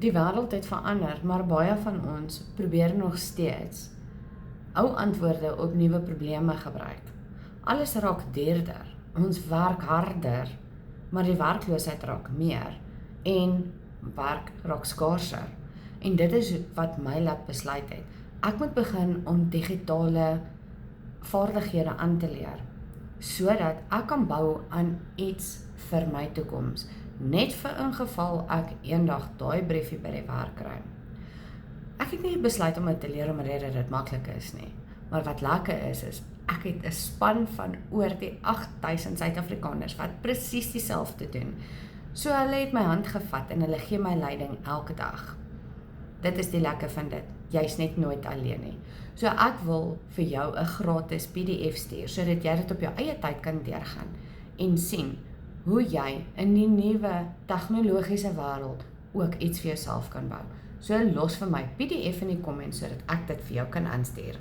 Die wêreld het verander, maar baie van ons probeer nog steeds ou antwoorde op nuwe probleme gebruik. Alles raak duurder, ons werk harder, maar die werkloosheid raak meer en werk raak skaarser. En dit is wat my laat besluit het. Ek moet begin om digitale vaardighede aan te leer, sodat ek kan bou aan iets vir my toekoms, net vir ingeval ek eendag daai briefie by die werk kry. Ek het nie besluit om dit te leer omdat dit maklik is nie, maar wat lekker is ek het 'n span van oor die 8000 Suid-Afrikaners wat presies dieselfde doen. So hulle het my hand gevat en hulle gee my leiding elke dag. Dit is die lekker van dit, jy's net nooit alleen nie. So ek wil vir jou 'n gratis PDF stuur, sodat jy dit op jou eie tyd kan deurgaan en sien hoe jy in die nuwe tegnologiese wêreld ook iets vir jouself kan bou. So los vir my PDF in die comments sodat ek dit vir jou kan aanstuur.